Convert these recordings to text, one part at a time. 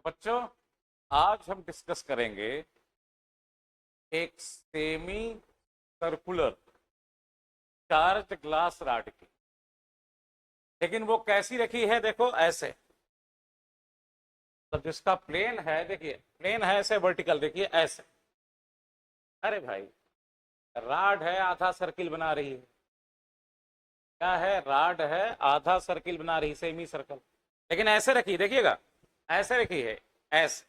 तो बच्चों आज हम डिस्कस करेंगे एक semi circular charge glass rod की, लेकिन वो कैसी रखी है, देखो ऐसे, मतलब जिसका प्लेन है, देखिए प्लेन है ऐसे, वर्टिकल देखिए ऐसे। अरे भाई रॉड है आधा सर्किल बना रही है, क्या है, रॉड है आधा सर्किल बना रही, सेमी सर्कल, लेकिन ऐसे रखी, देखिएगा ऐसे रखी है ऐसे।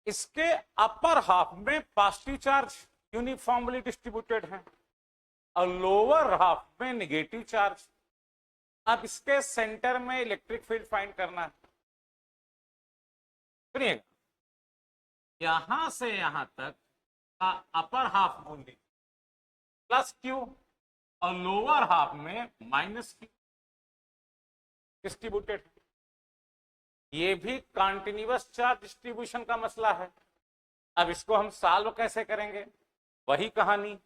इसके अपर हाफ में पॉजिटिव चार्ज यूनिफॉर्मली डिस्ट्रीब्यूटेड है और लोअर हाफ में नेगेटिव चार्ज। अब इसके सेंटर में इलेक्ट्रिक फील्ड फाइंड करना है। सुनिएगा, यहां से यहां तक का अपर हाफ मूल्य प्लस क्यू और लोअर हाफ में माइनस क्यू डिस्ट्रीब्यूटेड है। ये भी कॉन्टिन्यूअस चार्ज डिस्ट्रीब्यूशन का मसला है। अब इसको हम सॉल्व कैसे करेंगे, वही कहानी,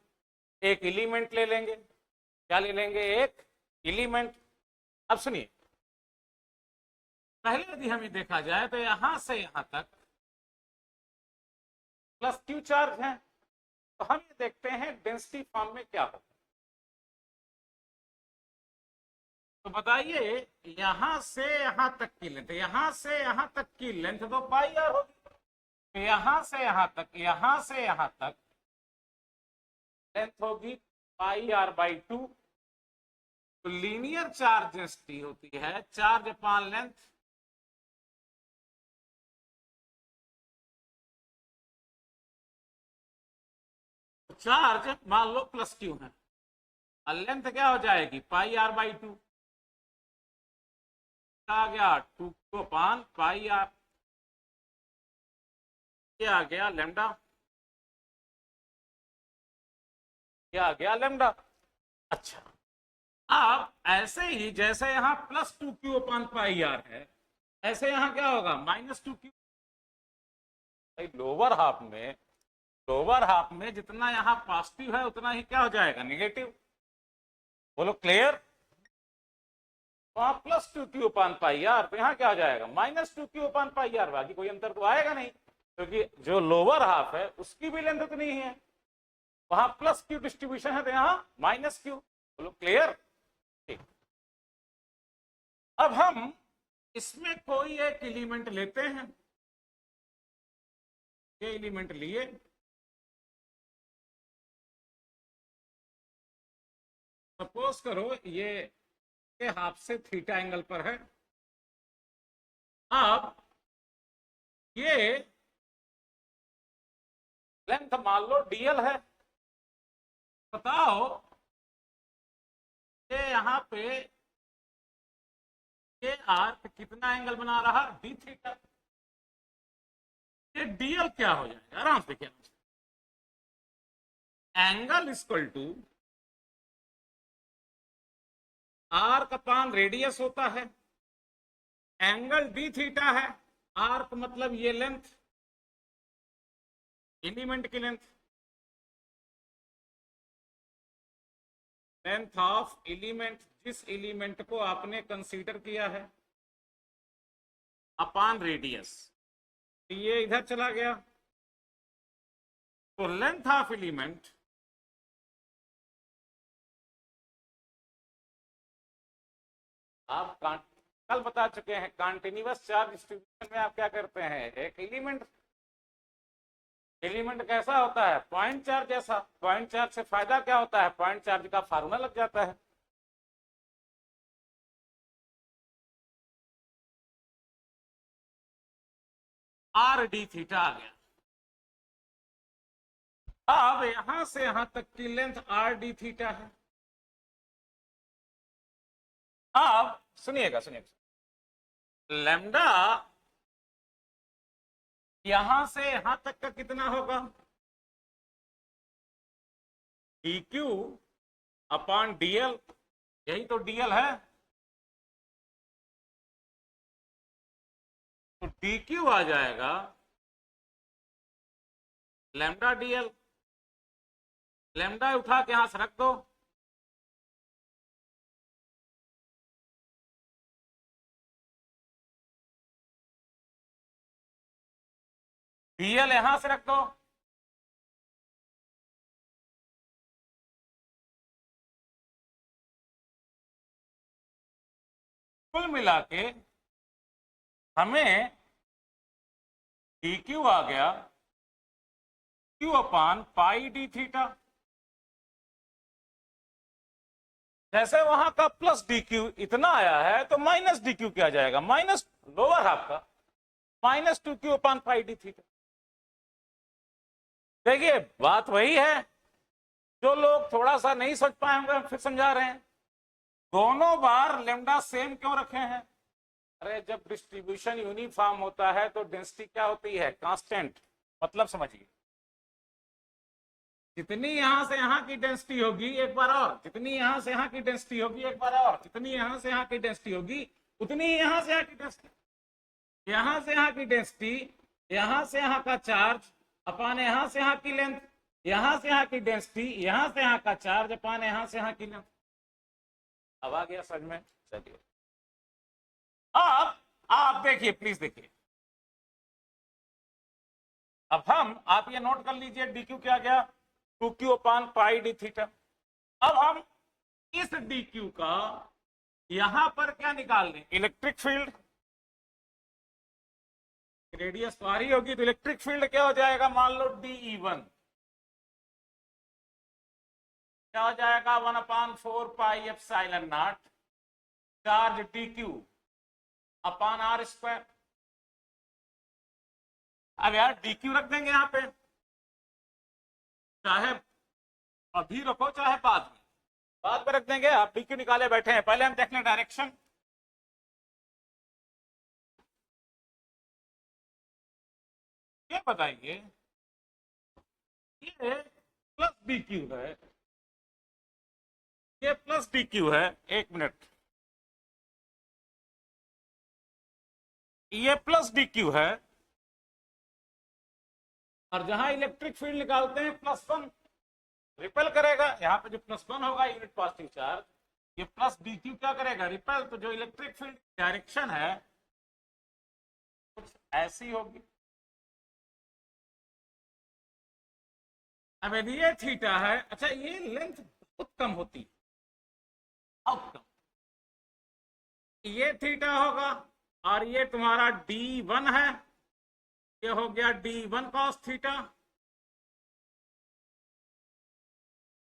एक एलिमेंट ले लेंगे। क्या ले लेंगे, एक एलिमेंट। अब सुनिए, पहले यदि हमें देखा जाए तो यहां से यहां तक प्लस क्यू चार्ज है, तो हम ये देखते हैं डेंसिटी फॉर्म में क्या होगा। तो बताइए, यहां से यहां तक की लेंथ, यहां से यहां तक की लेंथ तो पाई आर होगी, तो यहां से यहां तक, यहां से यहां तक लेंथ होगी पाई आर बाई 2। तो लीनियर चार्ज डेंसिटी होती है चार्ज अपॉन लेंथ। चार्ज मान लो प्लस क्यू है और लेंथ क्या हो जाएगी, पाई आर बाई 2। आ गया 2 क्यू अपॉन पाई आर, ये आ गया लेमडा, ये आ गया लेमडा। अच्छा, अब ऐसे ही जैसे यहां plus 2 q upon pi r है, ऐसे यहां क्या होगा, माइनस 2 क्यू। लोअर हाफ में, लोअर हाफ में जितना यहां पॉजिटिव है उतना ही क्या हो जाएगा, नेगेटिव। बोलो क्लियर। वहां plus 2 q upon pi r, तो यहां क्या हो जाएगा, minus 2 q upon pi r. बाकी कोई अंतर तो आएगा नहीं, क्योंकि जो लोअर हाफ है उसकी भी लेंथ उतनी ही है। वहां प्लस क्यू डिस्ट्रीब्यूशन है तो यहां माइनस क्यू। बोलो क्लियर। ठीक, अब हम इसमें कोई एक एलिमेंट लेते हैं। ये एलिमेंट लिए, सपोज करो ये हाफ से थीटा एंगल पर है। अब ये लेंथ मान लो डीएल है। बताओ ये यहां पे ये आर्क कितना एंगल बना रहा, डी थीटा। ये डीएल क्या हो जाएगा, आराम से देखिए, angle equal to arc upon radius होता है। एंगल डी थीटा है, आर्क मतलब ये लेंथ, एलिमेंट की लेंथ, लेंथ ऑफ एलिमेंट, जिस एलिमेंट को आपने कंसीडर किया है, अपान रेडियस। ये इधर चला गया, तो लेंथ ऑफ एलिमेंट आप कल बता चुके हैं, कॉन्टिन्यूअस चार्ज डिस्ट्रीब्यूशन में आप क्या करते हैं, एक एलिमेंट, एलिमेंट कैसा होता है, पॉइंट चार्ज जैसा। पॉइंट चार्ज से फायदा क्या होता है, पॉइंट चार्ज का फार्मूला लग जाता है। आर डी थीटा आ गया। अब यहां से यहां तक की लेंथ आर डी थीटा है। अब सुनिएगा, सुनिएगा, लेमडा यहां से यहां तक का कितना होगा, डी क्यू अपॉन डीएल, यही तो डीएल है। तो डी क्यू आ जाएगा लेमडा डीएल। लेमडा उठा के यहां से रख दो, डीएल यहां से रख दो, कुल मिला के हमें डी क्यू आ गया Q upon pi d theta. जैसे वहां का प्लस डी क्यू इतना आया है तो माइनस डी क्यू क्या आ जाएगा, माइनस लोअर हाफ का minus two q upon pi d theta. देखिए बात वही है, जो लोग थोड़ा सा नहीं समझ पाए होंगे हम फिर समझा रहे हैं। दोनों बार लेमडा सेम क्यों रखे हैं? अरे जब डिस्ट्रीब्यूशन यूनिफॉर्म होता है तो डेंसिटी क्या होती है, कांस्टेंट। मतलब समझिए, जितनी यहां से यहां की डेंसिटी होगी एक बार और, जितनी यहां से यहां की डेंसिटी होगी एक बार और, जितनी यहां से यहां की डेंसिटी होगी उतनी यहां से यहां की डेंसिटी, यहां से यहां की डेंसिटी, यहां से यहां का चार्ज अपान यहां से यहां की लेंथ, यहां से यहां की डेंसिटी, यहां से यहां का चार्ज अपान यहां से यहां की लेंथ। अब आ गया समझ में? चलिए अब आप देखिए, प्लीज देखिए, अब हम, आप ये नोट कर लीजिए, डी क्यू क्या गया, two q upon pi d theta. अब हम इस डी क्यू का यहां पर क्या निकाल लें, इलेक्ट्रिक फील्ड। रेडियस पारी होगी तो इलेक्ट्रिक फील्ड क्या हो जाएगा, मान लो DE1 क्या हो जाएगा, 1/4 pi epsilon naught charge d q upon r square. अब यार डी क्यू रख देंगे यहां पे, चाहे अभी रखो चाहे बाद में रख देंगे। आप डी क्यू निकाले बैठे हैं, पहले हम देख लें डायरेक्शन। ये बताइए, ये प्लस डी क्यू है, ये प्लस डी क्यू है, एक मिनट, ये प्लस डी क्यू है, और जहां इलेक्ट्रिक फील्ड निकालते हैं +1 रिपेल करेगा, यहां पे जो +1 होगा यूनिट पॉजिटिव चार्ज, ये प्लस डी क्यू क्या करेगा, रिपेल। तो जो इलेक्ट्रिक फील्ड डायरेक्शन है कुछ ऐसी होगी। अब यदि ये थीटा है, अच्छा ये लेंथ बहुत कम होती, बहुत कम, ये थीटा होगा, और ये तुम्हारा D1 है, ये हो गया D1 cos थीटा,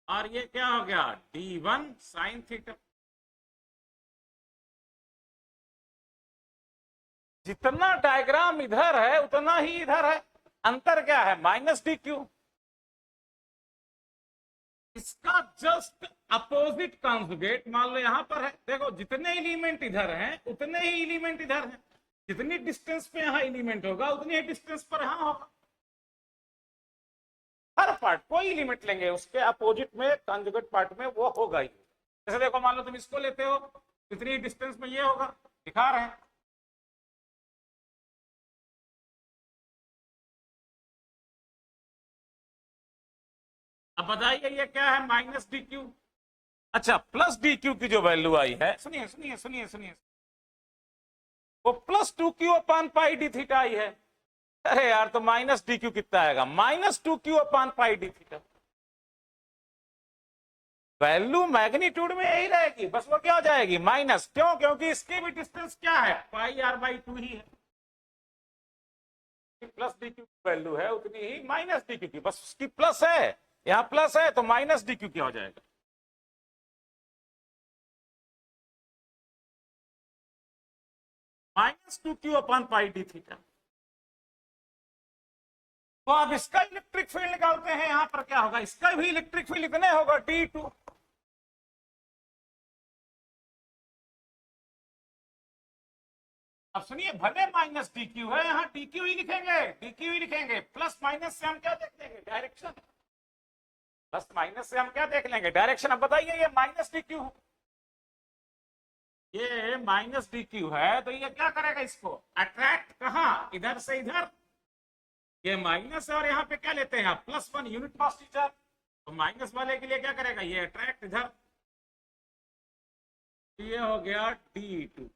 और ये क्या हो गया, D1 sin थीटा। जितना डायग्राम इधर है उतना ही इधर है, अंतर क्या है, माइनस डी क्यू। इसका जस्ट अपोजिट कॉन्जुगेट मान लो यहां पर है, देखो जितने एलिमेंट इधर हैं उतने ही एलिमेंट इधर हैं, जितनी डिस्टेंस पे यहां एलिमेंट होगा उतनी ही डिस्टेंस पर यहां होगा। हर पार्ट कोई एलिमेंट लेंगे उसके अपोजिट में कॉन्जुगेट पार्ट में वो होगा ही। जैसे देखो मान लो तुम इसको लेते हो, इतनी डिस्टेंस में ये होगा, दिखा रहे हैं। अब बताइए ये क्या है, माइनस डी क्यू। अच्छा प्लस डी क्यू की जो वैल्यू आई है, सुनिए सुनिए सुनिए सुनिए, वो +2q अपान पाई डी थीटा आई है। अरे यार तो माइनस डी क्यू कितना आएगा, -2q अपान pi d theta. Value magnitude में यही रहेगी, बस वो क्या हो जाएगी, माइनस। क्यों? क्योंकि इसकी भी डिस्टेंस क्या है, πr/2 ही है। प्लस डी क्यू की वैल्यू है उतनी ही माइनस डी क्यू की, बस उसकी प्लस है, यहां प्लस है तो माइनस डी क्यू क्या हो जाएगा, -2q अपान पाई डी थीटा। तो अब इसका इलेक्ट्रिक फील्ड निकालते हैं, यहां पर क्या होगा, इसका भी इलेक्ट्रिक फील्ड इतने होगा D2। अब सुनिए, भले माइनस डी क्यू है, यहां डी क्यू ही लिखेंगे, डी क्यू ही लिखेंगे, प्लस माइनस से हम क्या देख लेंगे, डायरेक्शन। प्लस माइनस से हम क्या देख लेंगे, डायरेक्शन। अब बताइए ये माइनस डी क्यू, ये माइनस डी क्यू है, तो ये क्या करेगा, इसको अट्रैक्ट कहां, इधर से इधर, ये माइनस है और यहाँ पे क्या लेते हैं आप, +1 यूनिट पॉजिटिव चार्ज, तो माइनस वाले के लिए क्या करेगा, ये अट्रैक्ट इधर, ये हो गया D2।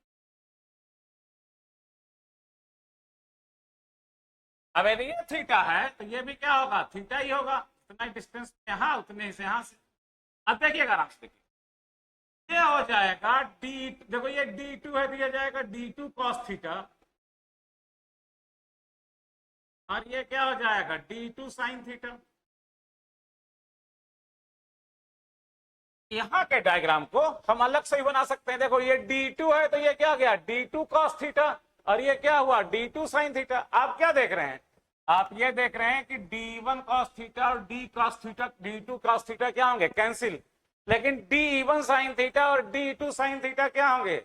अब यदि ये थीटा है तो ये भी क्या होगा, थीटा ही होगा, इतना डिस्टेंस यहाँ उतने से यहाँ से। अब देखिएगा आराम से, देखिए ये हो जाएगा डी, देखो ये d2 है, दिया जाएगा d2 cos थीटा, और ये क्या हो जाएगा d2 sin थीटा। यहाँ के डायग्राम को हम अलग से ही बना सकते हैं। देखो ये d2 है तो ये क्या गया d2 cos थीटा, और ये क्या हुआ d2 sin थीटा। आप क्या देख रहे हैं, आप ये देख रहे हैं कि d1 cos थीटा और d cos theta, d2 cos theta क्या होंगे, कैंसिल। लेकिन d1 sin थीटा और d2 sin थीटा क्या होंगे,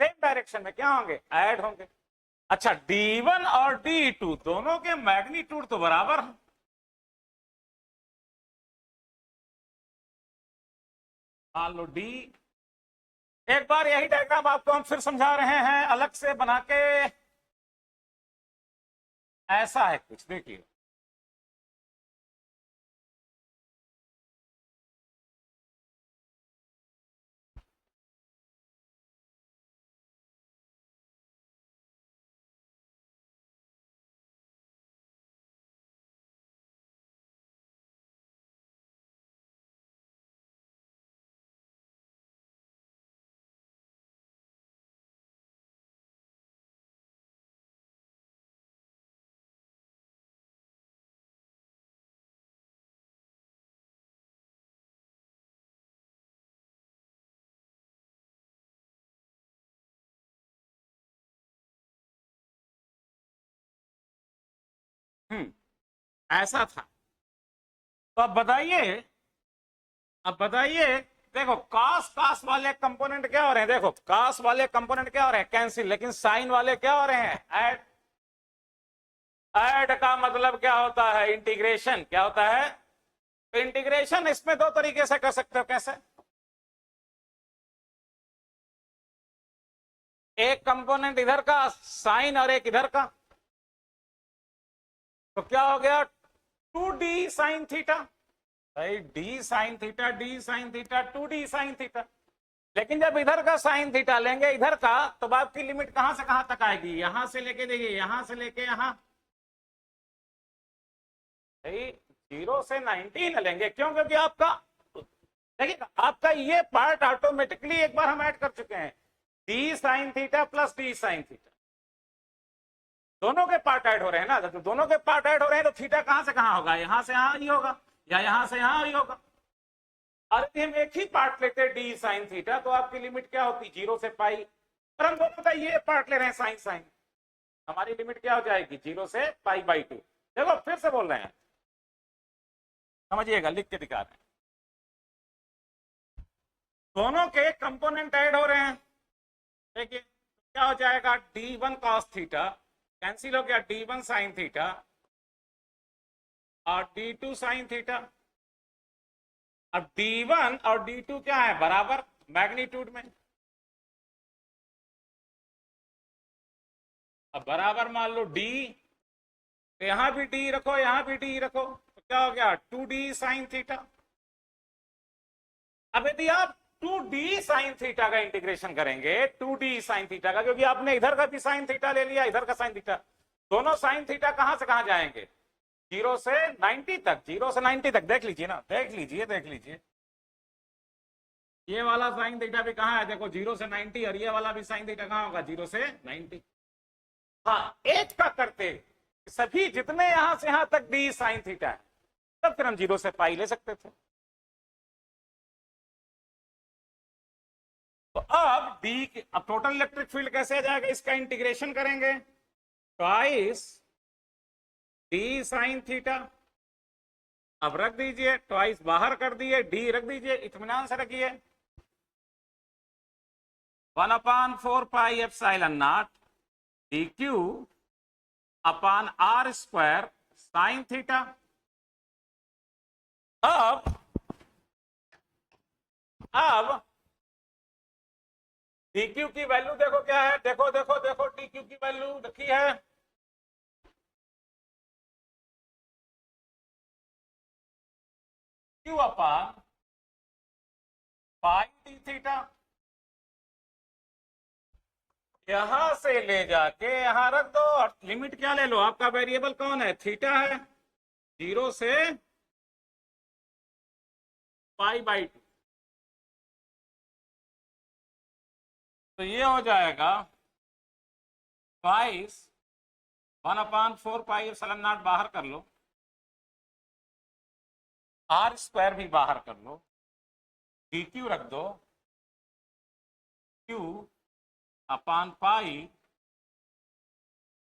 सेम डायरेक्शन में क्या होंगे, ऐड होंगे। अच्छा, d1 और d2 दोनों के मैग्नीट्यूड तो बराबर हैं। मान लो d, एक बार यही डायग्राम आपको हम फिर समझा रहे हैं अलग से बना के। ऐसा है कुछ, देखिए ऐसा था। तो अब बताइए, देखो कास कास वाले कंपोनेंट क्या हो रहे हैं, देखो कास वाले कंपोनेंट क्या हो रहे हैं, कैंसिल, लेकिन साइन वाले क्या हो रहे हैं, ऐड। ऐड का मतलब क्या होता है, इंटीग्रेशन। क्या होता है, तो इंटीग्रेशन इसमें दो तरीके से कर सकते हो। कैसे, एक कंपोनेंट इधर का साइन और एक इधर का, तो क्या हो गया 2d साइन थीटा। भाई D sine theta, D sine theta, 2d sine theta. लेकिन जब इधर का साइन थीटा लेंगे इधर का, तो आपकी लिमिट कहां से कहां तक आएगी, यहां से लेके, देखिए यहां से लेके यहां। भाई 0 से 90 न लेंगे, क्यों, क्योंकि आपका, देखिए आपका ये पार्ट ऑटोमेटिकली एक बार हम ऐड कर चुके हैं, D sine theta plus D sine theta, दोनों के पार्ट ऐड हो रहे हैं ना। तो दोनों के पार्ट ऐड हो रहे हैं तो थीटा कहां से कहां होगा, यहां से यहां ही होगा, या यहां से यहां ही होगा। और यदि हम एक ही पार्ट लेते हैं डी साइन थीटा, तो आपकी लिमिट क्या होती, 0 से पाई। और हम दोनों का ये पार्ट ले रहे हैं साइन साइन, हमारी लिमिट क्या हो जाएगी, 0 से पाई/2। देखो फिर से बोल रहे हैं, समझिएगा, लिख के दिखा रहे हैं। दोनों के कंपोनेंट ऐड हो रहे हैं, देखिए क्या हो जाएगा, d1 cos थीटा कैंसिल हो गया, d1 sin थीटा और d2 sin थीटा। अब d1 और d2 क्या है, बराबर मैग्नीट्यूड में। अब बराबर मान लो d, तो यहां भी d रखो, यहां भी d रखो, तो क्या हो गया 2d sin थीटा। अब यदि आप 2d sin थीटा का इंटीग्रेशन करेंगे, 2d sin थीटा का, क्योंकि आपने इधर का भी sin थीटा ले लिया, इधर का sin थीटा, दोनों sin थीटा कहां से कहां जाएंगे, 0 से 90 तक। 0 से 90 तक देख लीजिए ना, देख लीजिए ये वाला sin थीटा भी कहां है, देखो 0 से 90, और ये वाला भी sin थीटा कहां होगा, 0 से 90। हाँ, एक का करते सभी जितने यहां से यहां तक d sin थीटा है, तब फिर हम 0 से पाई ले सकते थे। तो अब अब टोटल इलेक्ट्रिक फील्ड कैसे आ जाएगा, इसका इंटीग्रेशन करेंगे, ट्वाइस डी साइन थीटा। अब रख दीजिए, ट्वाइस बाहर कर दिए, डी रख दीजिए, इत्मीनान से रखिए, 1/4 pi epsilon naught d q upon r square sine theta. अब dq की वैल्यू देखो क्या है, देखो देखो देखो, dq की वैल्यू रखी है, q upon pi d theta. यहां से ले जाके यहां रख दो और लिमिट क्या ले लो, आपका वेरिएबल कौन है, थीटा है, 0 से π/2। तो ये हो जाएगा 1/4πε0 बाहर कर लो, r² भी बाहर कर लो, dq रख दो, q/π।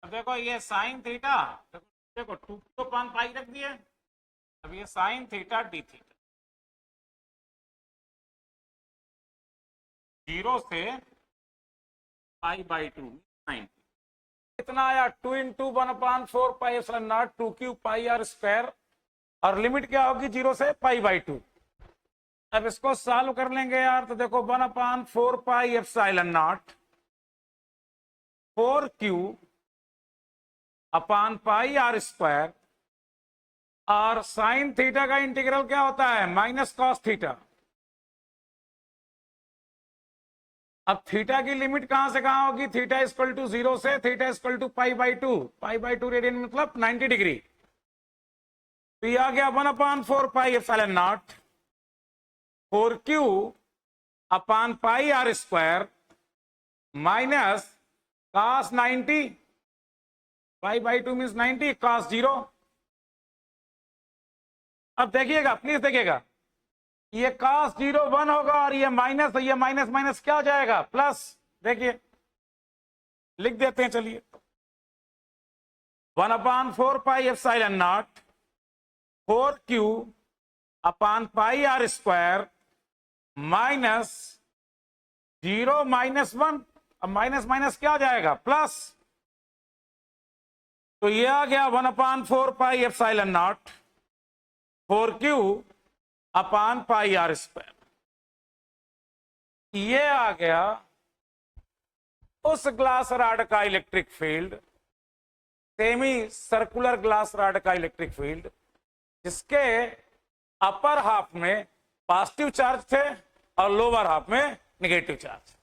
देखो ये साइन थीटा, देखो 2/π रख दिए, अब ये साइन थीटा डी थीटा, 0 से π/2 90। कितना आया, 2 × 1/4πε0 2q πr², और लिमिट क्या होगी 0 से π/2। अब इसको सॉल्व कर लेंगे यार, तो देखो 1/4πε0 4q/πr², और साइन थीटा का इंटीग्रल क्या होता है, माइनस कॉस थीटा। अब थीटा की लिमिट कहां से कहां होगी, थीटा इक्वल टू 0 से थीटा इक्वल टू π/2, π/2 रेडियन मतलब 90 डिग्री। तो ये आ गया 1/4πε0 4q/πr² minus cos 90, π/2 means 90, cos 0। अब देखिएगा, प्लीज देखिएगा, ये cos 0 1 होगा और ये माइनस, ये माइनस माइनस क्या हो जाएगा, प्लस। देखिए लिख देते हैं, चलिए 1/4πε0 4q/πr² माइनस 0 -1, अब माइनस माइनस क्या हो जाएगा, प्लस। तो ये आ गया 1/4πε0 4q/πr²। ये आ गया उस ग्लास रॉड का electric field, semi circular glass rod का इलेक्ट्रिक फील्ड, जिसके अपर हाफ में पॉजिटिव चार्ज थे और लोअर हाफ में नेगेटिव चार्ज।